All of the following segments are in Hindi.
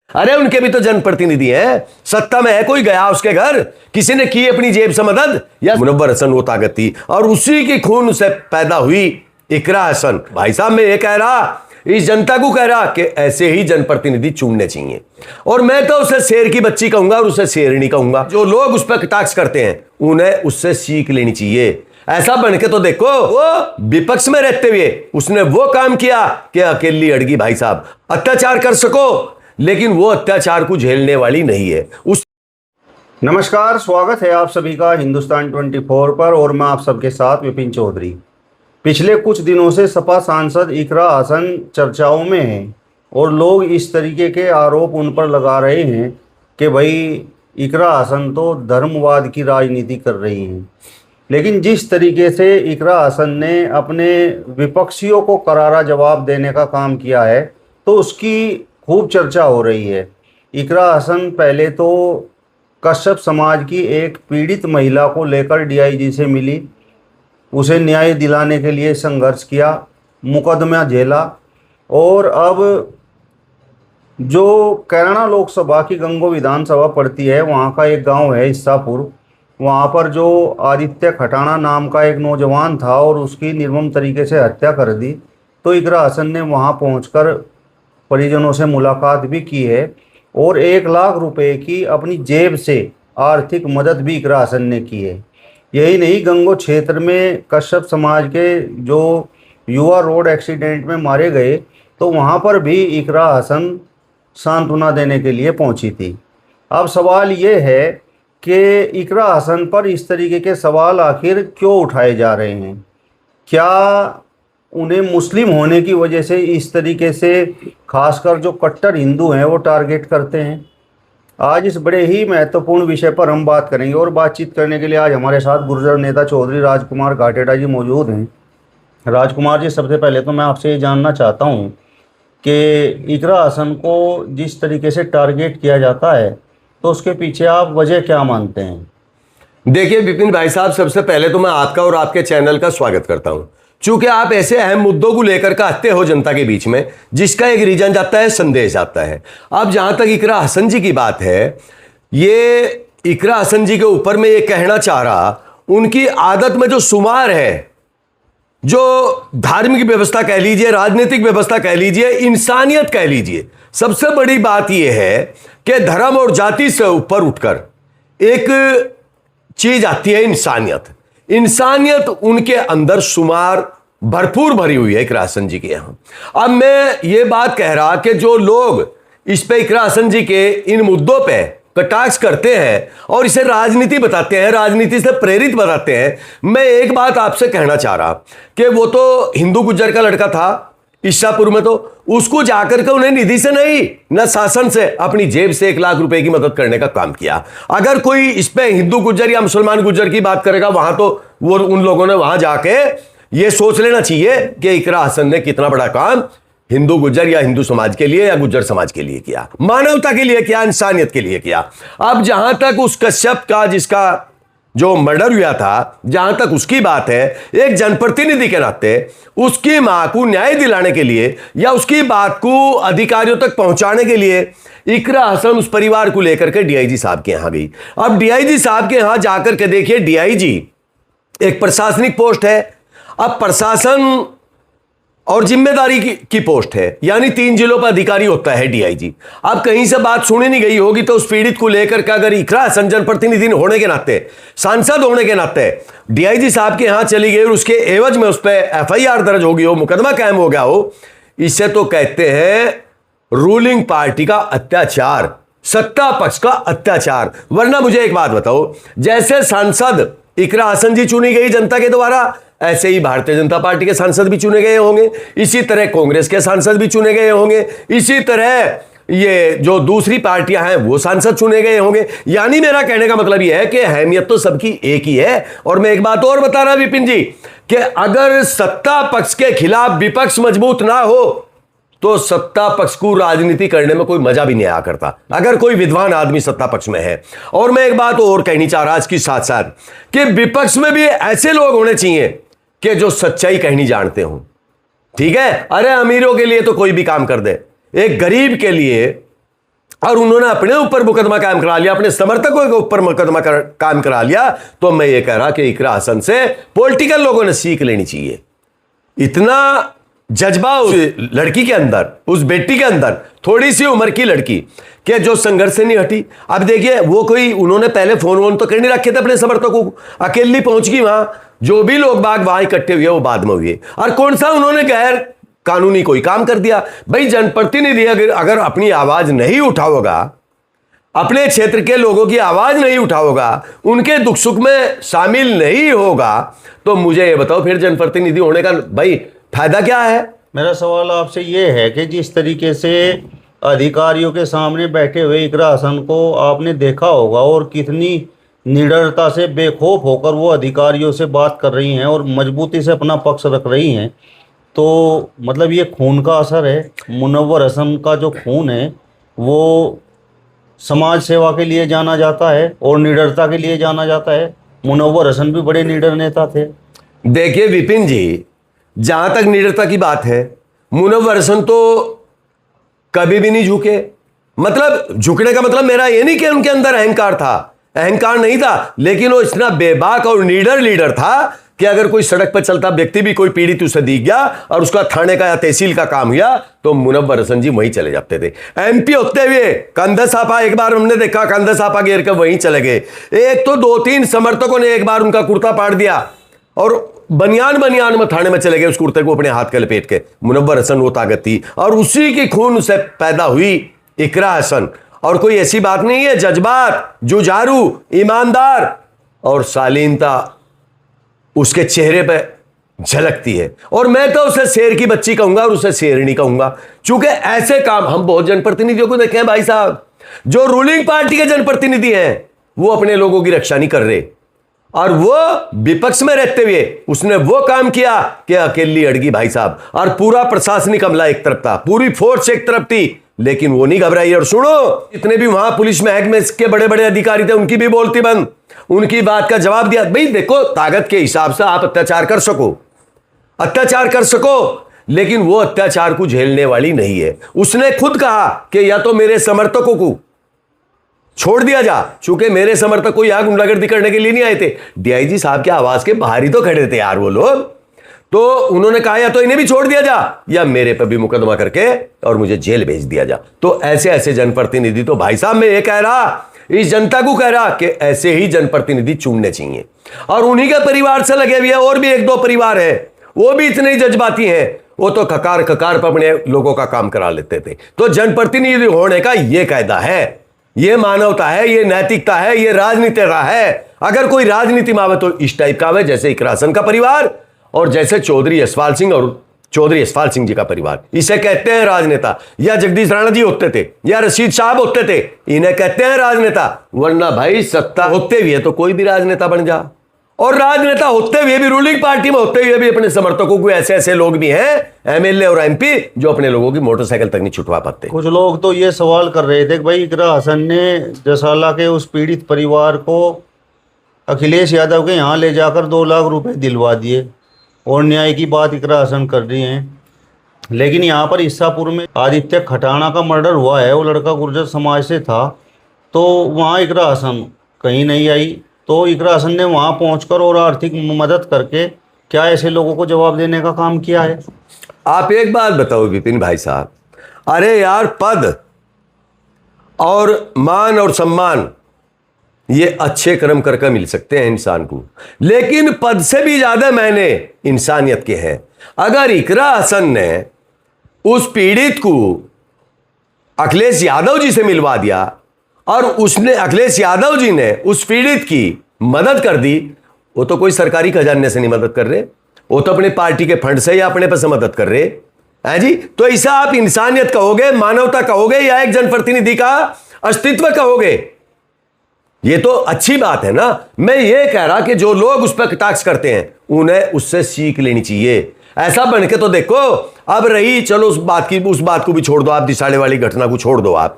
अरे उनके भी तो जनप्रतिनिधि हैं, सत्ता में है, कोई गया उसके घर, किसी ने की अपनी जेब से मदद? या मुनव्वर हसन वो ताकत थी और उसी की खून से पैदा हुई इकरा हसन। भाई साहब मैं ये कह रहा, इस जनता को कह रहा कि ऐसे ही जनप्रतिनिधि चुनने चाहिए। और मैं तो उसे शेर की बच्ची कहूंगा और उसे शेरनी कहूंगा। जो लोग उस पर कटाक्ष करते हैं उन्हें उससे सीख लेनी चाहिए। ऐसा बन के तो देखो, वो विपक्ष में रहते हुए उसने वो काम किया कि अकेली अड़गी। भाई साहब अत्याचार कर सको लेकिन वो अत्याचार को झेलने वाली नहीं है। नमस्कार, स्वागत है आप सभी का हिंदुस्तान 24 पर और मैं आप सबके साथ विपिन चौधरी। पिछले कुछ दिनों से सपा सांसद इकरा हसन चर्चाओं में हैं और लोग इस तरीके के आरोप उन पर लगा रहे हैं कि भाई इकरा हसन तो धर्मवाद की राजनीति कर रही हैं। लेकिन जिस तरीके से इकरा हसन ने अपने विपक्षियों को करारा जवाब देने का काम किया है तो उसकी खूब चर्चा हो रही है। इकरा हसन पहले तो कश्यप समाज की एक पीड़ित महिला को लेकर डीआईजी से मिली, उसे न्याय दिलाने के लिए संघर्ष किया, मुकदमा झेला और अब जो कैराना लोकसभा की गंगो विधानसभा पड़ती है वहाँ का एक गांव है इस्सापुर, वहाँ पर जो आदित्य खटाना नाम का एक नौजवान था और उसकी निर्मम तरीके से हत्या कर दी। तो इकरा हसन ने वहाँ पहुँचकर परिजनों से मुलाकात भी की है और 1 लाख रुपए की अपनी जेब से आर्थिक मदद भी इकरा हसन ने की है। यही नहीं, गंगो क्षेत्र में कश्यप समाज के जो युवा रोड एक्सीडेंट में मारे गए तो वहाँ पर भी इकरा हसन सांत्वना देने के लिए पहुँची थी। अब सवाल ये है कि इकरा हसन पर इस तरीके के सवाल आखिर क्यों उठाए जा रहे हैं? क्या उन्हें मुस्लिम होने की वजह से इस तरीके से खासकर जो कट्टर हिंदू हैं वो टारगेट करते हैं? आज इस बड़े ही महत्वपूर्ण विषय पर हम बात करेंगे और बातचीत करने के लिए आज हमारे साथ गुर्जर नेता चौधरी राजकुमार घाटेड़ा जी मौजूद हैं। राजकुमार जी, सबसे पहले तो मैं आपसे ये जानना चाहता हूँ कि इकरा हसन को जिस तरीके से टारगेट किया जाता है तो उसके पीछे आप वजह क्या मानते हैं? देखिए विपिन भाई साहब, सबसे पहले तो मैं आपका और आपके चैनल का स्वागत करता हूं, चूंकि आप ऐसे अहम मुद्दों को लेकर के आते हो जनता के बीच में जिसका एक रीजन जाता है, संदेश जाता है। अब जहां तक इकरा हसन जी की बात है, ये इकरा हसन जी के ऊपर मैं ये कहना चाह रहा, उनकी आदत में जो शुमार है, जो धार्मिक व्यवस्था कह लीजिए, राजनीतिक व्यवस्था कह लीजिए, इंसानियत कह लीजिए, सबसे बड़ी बात यह है कि धर्म और जाति से ऊपर उठकर एक चीज आती है इंसानियत। इंसानियत उनके अंदर शुमार भरपूर भरी हुई है इकरा हसन जी के यहां। अब मैं ये बात कह रहा कि जो लोग इस पे इकरा हसन जी के इन मुद्दों पे कटाक्ष करते हैं और इसे राजनीति बताते हैं, राजनीति से प्रेरित बताते हैं, मैं एक बात आपसे कहना चाह रहा कि वो तो हिंदू गुज्जर का लड़का था इस्सापुर में, तो उसको जाकर के उन्हें निधि से नहीं न शासन से अपनी जेब से 1 लाख रुपए की मदद करने का काम किया। अगर कोई इस पे हिंदू गुज्जर या मुसलमान गुज्जर की बात करेगा वहां तो वो उन लोगों ने वहां जाके ये सोच लेना चाहिए कि इकरा हसन ने कितना बड़ा काम हिंदू गुज्जर या हिंदू समाज के लिए या गुज्जर समाज के लिए किया, मानवता के लिए किया, इंसानियत के लिए किया। अब जहां तक उस कश्यप का जिसका जो मर्डर हुआ था, जहां तक उसकी बात है, एक जनप्रतिनिधि के नाते उसकी मां को न्याय दिलाने के लिए या उसकी बात को अधिकारियों तक पहुंचाने के लिए इकरा हसन उस परिवार को लेकर के डीआईजी साहब के यहां गई। अब डीआईजी साहब के यहां जाकर के देखिए, डीआईजी एक प्रशासनिक पोस्ट है। अब प्रशासन और जिम्मेदारी की पोस्ट है, यानी 3 जिलों पर अधिकारी होता है डीआईजी। अब कहीं से बात सुनी नहीं गई होगी तो उस पीड़ित को लेकर के अगर इकरा हसन जनप्रतिनिधि होने के नाते, सांसद होने के नाते डीआईजी साहब के यहां चली गई और उसके एवज में उस पर एफआईआर दर्ज हो गई हो, मुकदमा कायम हो गया हो, इसे तो कहते हैं रूलिंग पार्टी का अत्याचार, सत्ता पक्ष का अत्याचार। वरना मुझे एक बात बताओ, जैसे सांसद इकरा हसन जी चुनी गई जनता के द्वारा, ऐसे ही भारतीय जनता पार्टी के सांसद भी चुने गए होंगे, इसी तरह कांग्रेस के सांसद भी चुने गए होंगे, इसी तरह ये जो दूसरी पार्टियां हैं वो सांसद चुने गए होंगे। यानी मेरा कहने का मतलब यह है कि अहमियत तो सबकी एक ही है। और मैं एक बात और बता रहा विपिन जी कि अगर सत्ता पक्ष के खिलाफ विपक्ष मजबूत ना हो तो सत्ता पक्ष को राजनीति करने में कोई मजा भी नहीं आया करता, अगर कोई विद्वान आदमी सत्ता पक्ष में है। और मैं एक बात और कहनी चाह रहा इसके साथ साथ कि विपक्ष में भी ऐसे लोग होने चाहिए कि जो सच्चाई कहनी जानते हो। ठीक है, अरे अमीरों के लिए तो कोई भी काम कर दे, एक गरीब के लिए और उन्होंने अपने ऊपर मुकदमा कायम करा लिया, अपने समर्थकों के ऊपर मुकदमा कायम करा लिया, तो मैं ये कह रहा कि इकरा हसन से पॉलिटिकल लोगों ने सीख लेनी चाहिए। इतना जज्बा उस लड़की के अंदर, उस बेटी के अंदर, थोड़ी सी उम्र की लड़की के जो संघर्ष से नहीं हटी। अब देखिए वो कोई, उन्होंने पहले फोन वोन तो कर नहीं रखे थे अपने समर्थकों को, अकेली पहुंच गई वहां, जो भी लोग बाग वहां इकट्ठे हुए वो बाद में हुए। और कौन सा उन्होंने गैर कानूनी कोई काम कर दिया? भाई जनप्रतिनिधि अगर अपनी आवाज नहीं उठाओगा, अपने क्षेत्र के लोगों की आवाज नहीं उठाओगा, उनके दुख सुख में शामिल नहीं होगा, तो मुझे ये बताओ फिर जनप्रतिनिधि होने का भाई फायदा क्या है? मेरा सवाल आपसे ये है कि जिस तरीके से अधिकारियों के सामने बैठे हुए इकरा हसन को आपने देखा होगा और कितनी निडरता से बेखौफ होकर वो अधिकारियों से बात कर रही हैं और मजबूती से अपना पक्ष रख रही हैं, तो मतलब ये खून का असर है। मुनव्वर हसन का जो खून है वो समाज सेवा के लिए जाना जाता है और निडरता के लिए जाना जाता है। मुनव्वर हसन भी बड़े निडर नेता थे। देखिए विपिन जी, जहां तक निडरता की बात है, मुनव्वर हसन तो कभी भी नहीं झुके। मतलब झुकने का मतलब मेरा ये नहीं कि उनके अंदर अहंकार था, अहंकार नहीं था, लेकिन वो इतना बेबाक और निडर लीडर था कि अगर कोई सड़क पर चलता व्यक्ति भी कोई पीड़ित उसे दिख गया और उसका थाने का या तहसील का काम हुआ तो मुनव्वर हसन जी वहीं चले जाते थे। एमपी होते हुए कंधा सापा, एक बार हमने देखा कंधा सापा घेर कर वहीं चले गए। एक तो 2-3 समर्थकों ने एक बार उनका कुर्ता पाड़ दिया और बनियान में थाने में चले गए उस कुर्ते को अपने हाथ के लपेट के। मुनव्वर हसन वो ताकत थी और उसी की खून से पैदा हुई इकरा हसन। और कोई ऐसी बात नहीं है, जज्बात, जुझारू, ईमानदार और शालीनता उसके चेहरे पे झलकती है। और मैं तो उसे शेर की बच्ची कहूंगा और उसे शेरनी कहूंगा, क्योंकि ऐसे काम हम बहुत जनप्रतिनिधियों को देखे हैं भाई साहब, जो रूलिंग पार्टी के जनप्रतिनिधि हैं वो अपने लोगों की रक्षा नहीं कर रहे, और वो विपक्ष में रहते हुए उसने वो काम किया कि अकेली अड़गी भाई साहब। और पूरा प्रशासनिक अमला एक तरफ था, पूरी फोर्स एक तरफ थी, लेकिन वो नहीं घबराई। और सुनो, जितने भी वहां पुलिस महकमे के बड़े बड़े अधिकारी थे उनकी भी बोलती बंद, उनकी बात का जवाब दिया। भाई देखो, ताकत के हिसाब से आप अत्याचार कर सको, लेकिन वो अत्याचार को झेलने वाली नहीं है। उसने खुद कहा कि या तो मेरे समर्थकों को छोड़ दिया जा, चूंकि मेरे समर्थक कोई यहाँ गुंडागर्दी करने के लिए नहीं आए थे। डीआईजी साहब के आवाज के बाहर ही तो खड़े थे यार वो लोग। तो उन्होंने कहा या तो इन्हें भी छोड़ दिया जा या मेरे पर भी मुकदमा करके और मुझे जेल भेज दिया जा। तो ऐसे ऐसे जनप्रतिनिधि, तो भाई साहब मैं ये कह रहा, इस जनता को कह रहा कि ऐसे ही जनप्रतिनिधि चुनने चाहिए। और उन्हीं के परिवार से लगे हुए और भी 1-2 परिवार है, वो भी इतने ही जज्बाती हैं, वो तो खकार पर अपने लोगों का काम करा लेते थे। तो जनप्रतिनिधि होने का ये कायदा है, ये मानवता है, ये नैतिकता है, ये राजनीति का है। अगर कोई राजनीति में आवे तो इस टाइप का आवे, जैसे इकरा हसन का परिवार और जैसे चौधरी यशपाल सिंह और चौधरी यशपाल सिंह जी का परिवार। इसे कहते हैं राजनेता। या जगदीश राणा जी होते थे या रशीद साहब होते थे, इन्हें कहते हैं राजनेता। वरना भाई सत्ता होते हुए तो कोई भी राजनेता बन जा, और राजनेता होते हुए भी, रूलिंग पार्टी में होते हुए भी अपने समर्थकों को ऐसे ऐसे लोग भी हैं, एमएलए और एमपी, जो अपने लोगों की मोटरसाइकिल तक नहीं छुटवा पाते। कुछ लोग तो ये सवाल कर रहे थे कि भाई इकरा हसन ने जसाला के उस पीड़ित परिवार को अखिलेश यादव के यहाँ ले जाकर 2 लाख रुपए दिलवा दिए और न्याय की बात इकरा हसन कर रही हैं। लेकिन यहाँ पर ईसापुर में आदित्य खटाना का मर्डर हुआ है, वो लड़का गुर्जर समाज से था, तो वहाँ इकरा हसन कहीं नहीं आई। तो इकरा हसन ने वहाँ पहुंचकर और आर्थिक मदद करके क्या ऐसे लोगों को जवाब देने का काम किया है? आप एक बात बताओ विपिन भाई साहब, अरे यार, पद और मान और सम्मान ये अच्छे कर्म करके मिल सकते हैं इंसान को, लेकिन पद से भी ज्यादा मायने इंसानियत के हैं। अगर इकरा हसन ने उस पीड़ित को अखिलेश यादव जी से मिलवा दिया और उसने, अखिलेश यादव जी ने उस पीड़ित की मदद कर दी, वो तो कोई सरकारी खजाने से नहीं मदद कर रहे, वो तो अपने पार्टी के फंड से या अपने पर से मदद कर रहे हैं जी। तो ऐसा आप इंसानियत कहोगे, मानवता कहोगे, या एक जनप्रतिनिधि का अस्तित्व कहोगे? ये तो अच्छी बात है ना। मैं ये कह रहा कि जो लोग उस पर कटाक्ष करते हैं उन्हें उससे सीख लेनी चाहिए। ऐसा बन के तो देखो, अब रही चलो उस बात को भी छोड़ दो, आप दिसाड़े वाली घटना को छोड़ दो आप,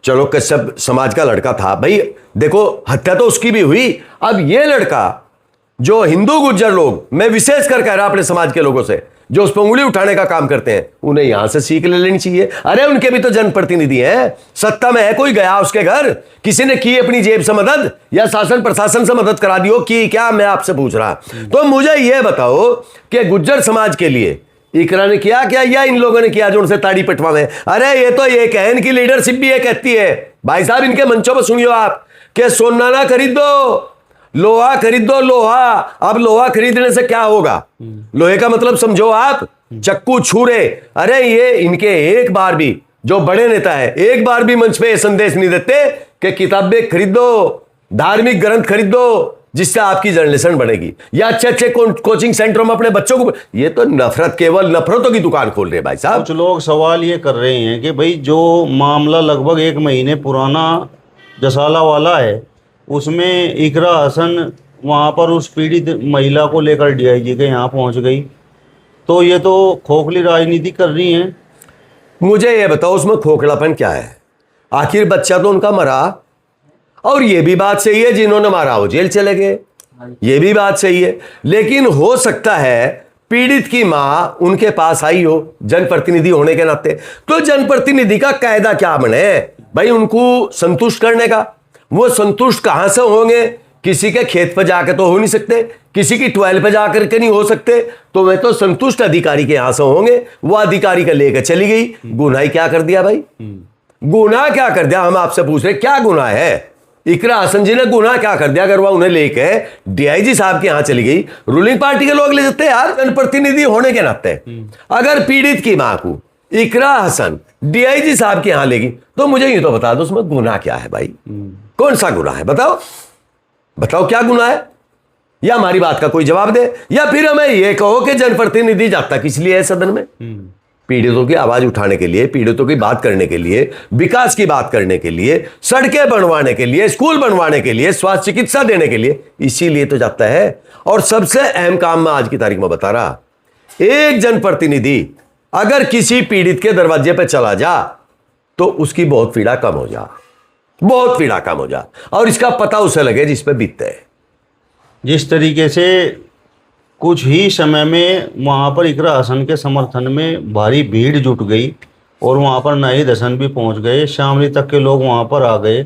चलो कश्यप समाज का लड़का था भाई, देखो हत्या तो उसकी भी हुई। अब ये लड़का जो हिंदू गुज्जर लोग, मैं विशेष कर कह रहा अपने समाज के लोगों से, जो उस पर उंगली उठाने का काम करते हैं, उन्हें यहां से सीख ले लेनी चाहिए। अरे उनके भी तो जनप्रतिनिधि हैं, सत्ता में है, कोई गया उसके घर, किसी ने की अपनी जेब से मदद या शासन प्रशासन से मदद करा दी हो कि क्या, मैं आपसे पूछ रहा। तो मुझे यह बताओ कि गुज्जर समाज के लिए इकरा ने किया क्या या इन लोगों ने किया जो उनसे ताड़ी पिटवावे? अरे ये तो ये कह, इनकी लीडरशिप भी ये कहती है, भाई साहब इनके मंचों पर सुनियो आप, कि सोना ना खरीद दो, लोहा खरीद दो, लोहा। अब लोहा खरीदने से क्या होगा? लोहे का मतलब समझो आप, चक्कू छुरे। अरे ये इनके एक बार भी, जो बड़े नेता है, एक बार भी मंच पे ये संदेश नहीं देते कि किताबें खरीदो, धार्मिक ग्रंथ खरीदो, जिससे आपकी जर्नलिज्म बढ़ेगी, या अच्छे अच्छे कोचिंग सेंटरों में अपने बच्चों को। ये तो नफरत, केवल नफरतों की दुकान खोल रहे हैं भाई साहब। कुछ लोग सवाल ये कर रहे हैं कि भाई जो मामला लगभग 1 महीने पुराना जसाला वाला है, उसमें इकरा हसन वहाँ पर उस पीड़ित महिला को लेकर डीआईजी के यहाँ पहुँच गई, तो ये तो खोखली राजनीति कर रही हैं। मुझे ये बताओ उसमें खोखलापन क्या है? आखिर बच्चा तो उनका मरा, और ये भी बात सही है जिन्होंने मारा वो जेल चले गए, ये भी बात सही है। लेकिन हो सकता है पीड़ित की मां उनके पास आई हो जनप्रतिनिधि होने के नाते, तो जनप्रतिनिधि का कायदा क्या बने भाई? उनको संतुष्ट करने का। वो संतुष्ट कहां से होंगे? किसी के खेत पर जाकर तो हो नहीं सकते, किसी की ट्वेल पे जाकर के नहीं हो सकते, तो वे तो संतुष्ट अधिकारी के यहां से होंगे। वो अधिकारी का लेकर चली गई, गुनाह क्या कर दिया भाई? गुनाह क्या कर दिया? हम आपसे पूछ रहे क्या गुनाह है? इकरा हसन जी ने गुनाह क्या कर दिया? अगर वह उन्हें लेके डीआईजी साहब के यहां चली गई, रूलिंग पार्टी के लोग ले जाते यार, जनप्रतिनिधि होने के नाते। अगर पीड़ित की मां को इकरा हसन डीआईजी साहब के यहां लेगी, तो मुझे ये तो बता दो उसमें गुनाह क्या है भाई? कौन सा गुनाह है? बताओ बताओ क्या गुनाह है, या हमारी बात का कोई जवाब दे, या फिर हमें यह कहो कि जनप्रतिनिधि जाता किस लिए है सदन में? पीड़ितों की आवाज उठाने के लिए, पीड़ितों की बात करने के लिए, विकास की बात करने के लिए, सड़कें बनवाने के लिए, स्कूल बनवाने के लिए, स्वास्थ्य चिकित्सा देने के लिए, इसीलिए तो जाता है। और सबसे अहम काम मैं आज की तारीख में बता रहा, एक जनप्रतिनिधि अगर किसी पीड़ित के दरवाजे पर चला जा तो उसकी बहुत पीड़ा कम हो जा, बहुत पीड़ा कम हो जा, और इसका पता उसे लगे जिस पे बीतते है। जिस तरीके से कुछ ही समय में वहाँ पर इकरा हसन के समर्थन में भारी भीड़ जुट गई, और वहाँ पर नाहिद हसन भी पहुँच गए, शामली तक के लोग वहाँ पर आ गए,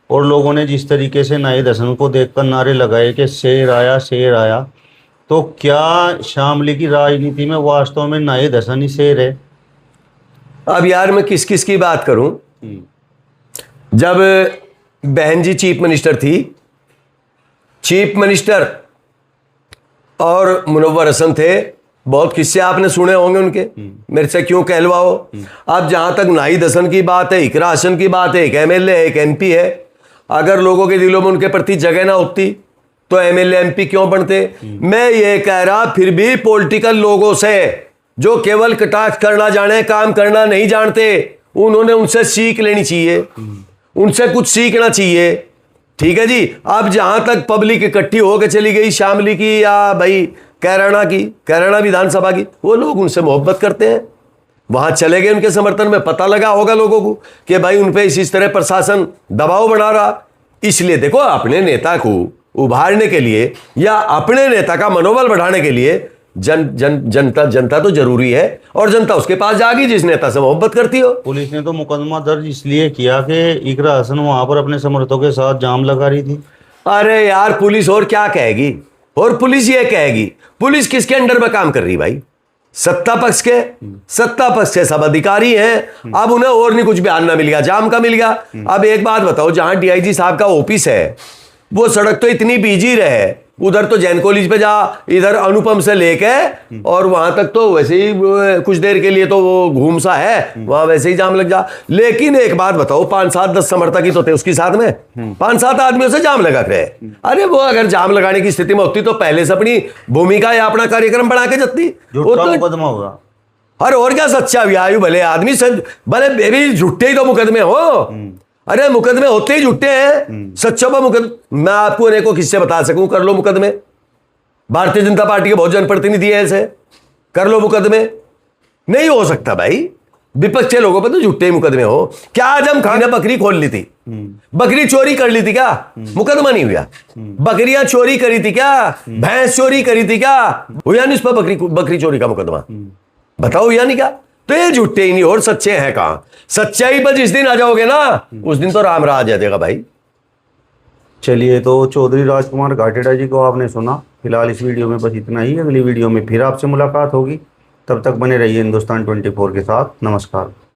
और लोगों ने जिस तरीके से नाहिद हसन को देखकर नारे लगाए कि शेर आया, शेर आया। तो क्या शामली की राजनीति में वास्तव में नाहिद हसन ही शेर है? अब यार मैं किस किस की बात करूं? जब बहन जी चीफ मिनिस्टर थी, चीफ मिनिस्टर और मुनव्वर हसन थे, बहुत किस्से आपने सुने होंगे उनके, मेरे से क्यों कहलवाओ। अब जहां तक नाहिद हसन की बात है, इकरा हसन की बात है, एक एमएलए है, एक एमपी है, अगर लोगों के दिलों में उनके प्रति जगह ना होती तो एमएलए एमपी क्यों बनते? मैं ये कह रहा, फिर भी पॉलिटिकल लोगों से जो केवल कटाक्ष करना जाने, काम करना नहीं जानते, उन्होंने उनसे सीख लेनी चाहिए, उनसे कुछ सीखना चाहिए। ठीक है जी। अब जहां तक पब्लिक इकट्ठी होकर चली गई शामली की या भाई कैराना विधानसभा की, वो लोग उनसे मोहब्बत करते हैं, वहां चले गए उनके समर्थन में। पता लगा होगा लोगों को कि भाई उन पे इस तरह प्रशासन दबाव बना रहा। इसलिए देखो, अपने नेता को उभारने के लिए या अपने नेता का मनोबल बढ़ाने के लिए जनता तो जरूरी है, और जनता उसके पास जाएगी जिस नेता से मोहब्बत करती हो। पुलिस ने तो मुकदमा दर्ज इसलिए किया कि इकरा हसन वहां पर अपने समर्थकों के साथ जाम लगा रही थी। अरे यार, पुलिस और क्या कहेगी? और पुलिस ये कहेगी, पुलिस किसके अंडर में काम कर रही भाई? सत्ता पक्ष के सब अधिकारी हैं। अब उन्हें और नहीं कुछ बयान ना मिल गया, जाम का मिल गया। अब एक बात बताओ, जहां डीआईजी साहब का ऑफिस है, वो सड़क तो इतनी बिजी रहे, उधर तो जैन कॉलेज पे जा, इधर अनुपम से लेके और वहां तक तो वैसे ही कुछ देर के लिए तो वो घूम सा है, वहां वैसे ही जाम लग जा। लेकिन एक बात बताओ, 5, 7, 10 समर्थक ही तो थे उसके साथ में, 5, 7 आदमियों से जाम लगा रहे। अरे वो अगर जाम लगाने की स्थिति में होती तो पहले से अपनी भूमिका या अपना कार्यक्रम बना के जाती। मुकदमा होगा। अरे और क्या, सच्चा व्यायु भले आदमी, भले बेबी झूठे ही तो मुकदमे हो। अरे मुकदमे होते ही झूठे हैं, सच्चों पर मुकदमे। मैं आपको अनेकों किस्से बता सकूं, कर लो मुकदमे। भारतीय जनता पार्टी के बहुत जनप्रतिनिधि है ऐसे, कर लो मुकदमे। नहीं हो सकता भाई, विपक्ष के लोगों पर तो झूठे ही मुकदमे हो। क्या आजम खान ने बकरी खोल ली थी, बकरी चोरी कर ली थी क्या, मुकदमा नहीं हुआ? बकरियां चोरी करी थी क्या, भैंस चोरी करी थी क्या, हुआ नहीं उस पर बकरी चोरी का मुकदमा? बताओ या नहीं क्या? तो ये झूठे ही नहीं और सच्चे हैं कहां? सच्चाई पर जिस दिन आ जाओगे ना, उस दिन तो राम राज आ जाएगा भाई। चलिए, तो चौधरी राजकुमार घाटेड़ा जी को आपने सुना। फिलहाल इस वीडियो में बस इतना ही। अगली वीडियो में फिर आपसे मुलाकात होगी। तब तक बने रहिए हिंदुस्तान 24 के साथ। नमस्कार।